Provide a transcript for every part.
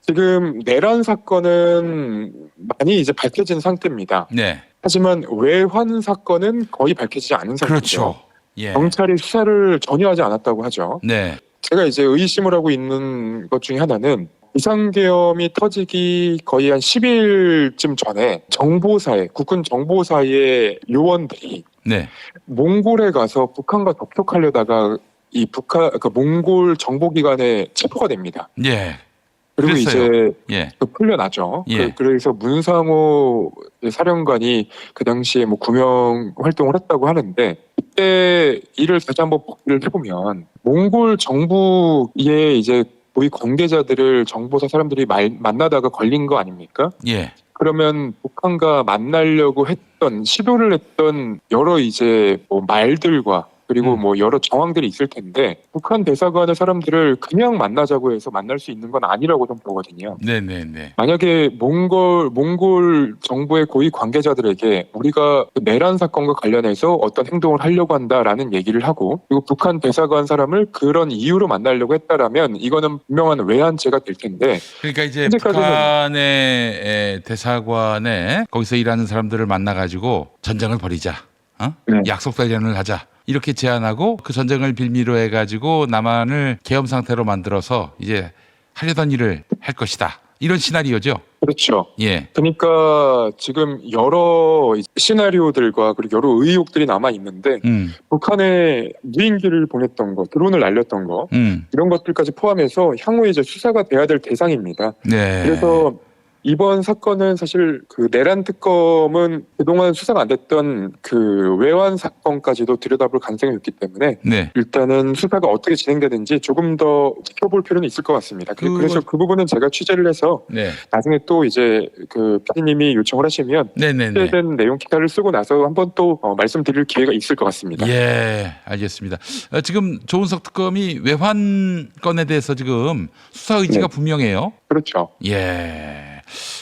지금 내란 사건은 많이 이제 밝혀진 상태입니다. 네. 하지만 외환 사건은 거의 밝혀지지 않은 상태죠. 그렇죠. 예. 경찰이 수사를 전혀 하지 않았다고 하죠. 네. 제가 이제 의심을 하고 있는 것 중에 하나는 비상계엄이 터지기 거의 한 10일쯤 전에 정보사의 국군 정보사의 요원들이 네. 몽골에 가서 북한과 접촉하려다가 이 북한 그 몽골 정보기관에 체포가 됩니다. 예. 그리고 그랬어요. 이제 예. 풀려나죠. 예. 그래서 문상호 사령관이 그 당시에 뭐 구명 활동을 했다고 하는데 그때 이를 다시 한번 복기를 해보면 몽골 정부의 이제 고위 관계자들을 정보사 사람들이 만나다가 걸린 거 아닙니까? 예. 그러면 북한과 만나려고 했던 시도를 했던 여러 이제 뭐 말들과 그리고 뭐 여러 정황들이 있을 텐데 북한 대사관의 사람들을 그냥 만나자고 해서 만날 수 있는 건 아니라고 좀 보거든요. 네네네. 만약에 몽골 정부의 고위 관계자들에게 우리가 그 내란 사건과 관련해서 어떤 행동을 하려고 한다라는 얘기를 하고 그리고 북한 대사관 사람을 그런 이유로 만나려고 했다라면 이거는 분명한 외환죄가 될 텐데 그러니까 이제 현재까지는 북한의 대사관에 거기서 일하는 사람들을 만나가지고 전쟁을 벌이자. 네. 약속 대련을 하자. 이렇게 제안하고 그 전쟁을 빌미로 해가지고 남한을 계엄 상태로 만들어서 이제 하려던 일을 할 것이다. 이런 시나리오죠. 그렇죠. 예. 그러니까 지금 여러 시나리오들과 그리고 여러 의혹들이 남아 있는데 북한에 무인기를 보냈던 거, 드론을 날렸던 거 이런 것들까지 포함해서 향후에 이제 수사가 돼야 될 대상입니다. 네. 그래서 이번 사건은 사실 그 내란 특검은 그동안 수사가 안 됐던 그 외환 사건까지도 들여다볼 가능성이 있기 때문에 네. 일단은 수사가 어떻게 진행되는지 조금 더 지켜볼 필요는 있을 것 같습니다. 그래서 그 부분은 제가 취재를 해서 네. 나중에 또 이제 그 PD님이 요청을 하시면 네네네. 취재된 내용 기사를 쓰고 나서 한번 또 말씀드릴 기회가 있을 것 같습니다. 예, 알겠습니다. 지금 조은석 특검이 외환 건에 대해서 지금 수사 의지가 네. 분명해요. 그렇죠. 예.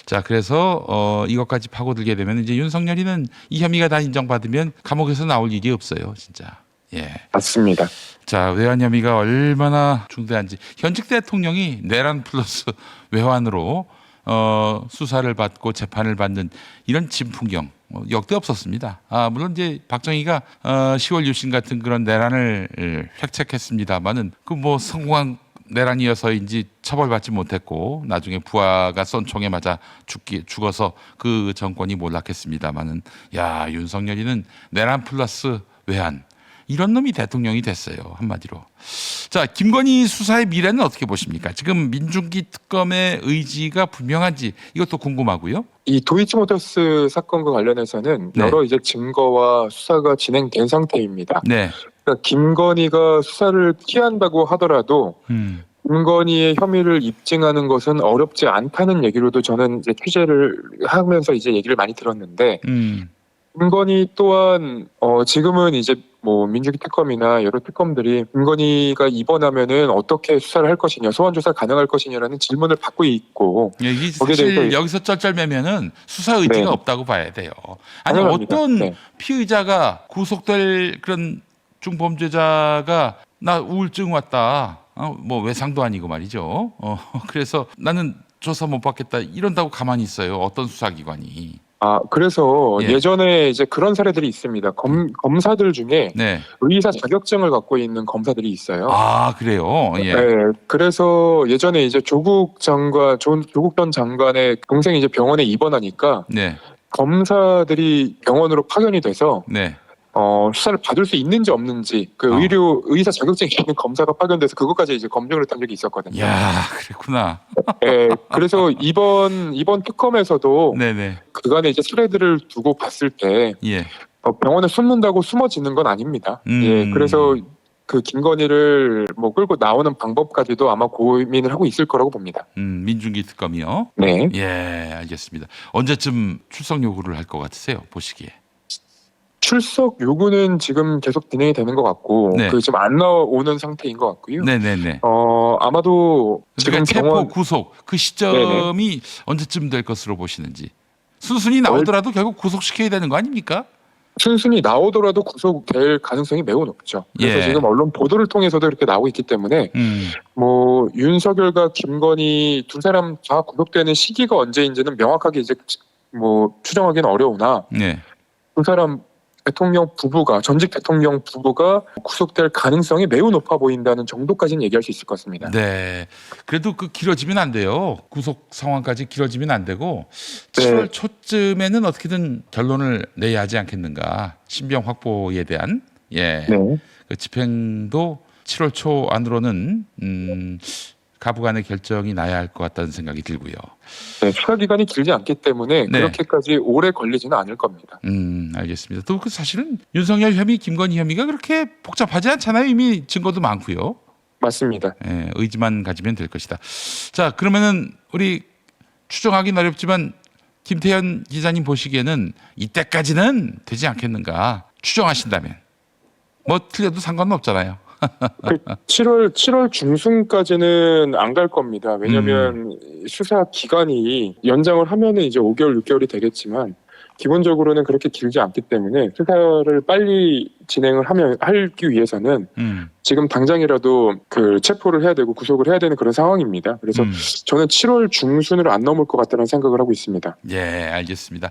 자, 그래서 이것까지 파고들게 되면 이제 윤석열이는 이 혐의가 다 인정받으면 감옥에서 나올 일이 없어요, 진짜. 예. 맞습니다. 자, 외환 혐의가 얼마나 중대한지 현직 대통령이 내란 플러스 외환으로 수사를 받고 재판을 받는 이런 진풍경 역대 없었습니다. 물론 이제 박정희가 10월 유신 같은 그런 내란을 획책했습니다만은 그 뭐 성공한 내란이어서인지 처벌받지 못했고 나중에 부하가 쏜 총에 맞아 죽어서 그 정권이 몰락했습니다마는 야 윤석열이는 내란 플러스 외환 이런 놈이 대통령이 됐어요 한마디로. 자 김건희 수사의 미래는 어떻게 보십니까? 지금 민중기 특검의 의지가 분명한지 이것도 궁금하고요. 이 도이치모터스 사건과 관련해서는 네. 여러 이제 증거와 수사가 진행된 상태입니다. 네. 그러니까 김건희가 수사를 피한다고 하더라도 김건희의 혐의를 입증하는 것은 어렵지 않다는 얘기로도 저는 이제 취재를 하면서 이제 얘기를 많이 들었는데 김건희 또한 지금은 이제 뭐 민주기 특검이나 여러 특검들이 김건희가 입원하면은 어떻게 수사를 할 것이냐, 소환 조사 가능할 것이냐라는 질문을 받고 있고 이게 거기에 사실 대해서 여기서 쩔쩔매면은 수사 의지가 네. 없다고 봐야 돼요. 아니 당연합니다. 어떤 네. 피의자가 구속될 그런 중범죄자가 나 우울증 왔다. 뭐 외상도 아니고 말이죠. 그래서 나는 조사 못 받겠다 이런다고 가만히 있어요. 어떤 수사기관이. 그래서 예. 예전에 이제 그런 사례들이 있습니다. 검사들 중에 네. 의사 자격증을 갖고 있는 검사들이 있어요. 그래요. 예. 네, 그래서 예전에 이제 조국 전 장관의 동생이 이제 병원에 입원하니까 네. 검사들이 병원으로 파견이 돼서 네. 수사를 받을 수 있는지 없는지 그 의사 자격증이 있는 검사가 파견돼서 그것까지 이제 검증을 했던 적이 있었거든요. 야, 그랬구나. 네, 그래서 이번 특검에서도 네네. 그간의 이제 사례들을 두고 봤을 때 예. 병원에 숨는다고 숨어지는 건 아닙니다. 예, 그래서 그 김건희를 뭐 끌고 나오는 방법까지도 아마 고민을 하고 있을 거라고 봅니다. 민중기 특검이요. 네. 예, 알겠습니다. 언제쯤 출석 요구를 할 것 같으세요? 보시기에. 출석 요구는 지금 계속 진행이 되는 것 같고 네. 그 지금 안 나오는 상태인 것 같고요. 네네네. 아마도 지금 그러니까 체포 병원 구속 그 시점이 네네. 언제쯤 될 것으로 보시는지. 순순히 나오더라도 결국 구속시켜야 되는 거 아닙니까? 순순히 나오더라도 구속될 가능성이 매우 높죠. 그래서 예. 지금 언론 보도를 통해서도 이렇게 나오고 있기 때문에 뭐 윤석열과 김건희 두 사람 다 구속되는 시기가 언제인지는 명확하게 이제 뭐 추정하기는 어려우나 네. 두 사람 대통령 부부가 전직 대통령 부부가 구속될 가능성이 매우 높아 보인다는 정도까지는 얘기할 수 있을 것 같습니다. 네. 그래도 그 길어지면 안 돼요. 구속 상황까지 길어지면 안 되고 네. 7월 초쯤에는 어떻게든 결론을 내야 하지 않겠는가. 신병 확보에 대한 예. 네. 그 집행도 7월 초 안으로는 가부간의 결정이 나야 할 것 같다는 생각이 들고요. 네, 수사 기간이 길지 않기 때문에 네. 그렇게까지 오래 걸리지는 않을 겁니다. 알겠습니다. 또 그 사실은 윤석열 혐의, 김건희 혐의가 그렇게 복잡하지 않잖아요. 이미 증거도 많고요. 맞습니다. 예, 의지만 가지면 될 것이다. 자, 그러면은 우리 추정하기는 어렵지만 김태현 기자님 보시기에는 이때까지는 되지 않겠는가 추정하신다면 뭐 틀려도 상관은 없잖아요. 7월 중순까지는 안 갈 겁니다. 왜냐하면 수사 기간이 연장을 하면은 이제 5개월, 6개월이 되겠지만 기본적으로는 그렇게 길지 않기 때문에 수사를 빨리 진행을 하기 위해서는 지금 당장이라도 그 체포를 해야 되고 구속을 해야 되는 그런 상황입니다. 그래서 저는 7월 중순으로 안 넘을 것 같다는 생각을 하고 있습니다. 예, 알겠습니다.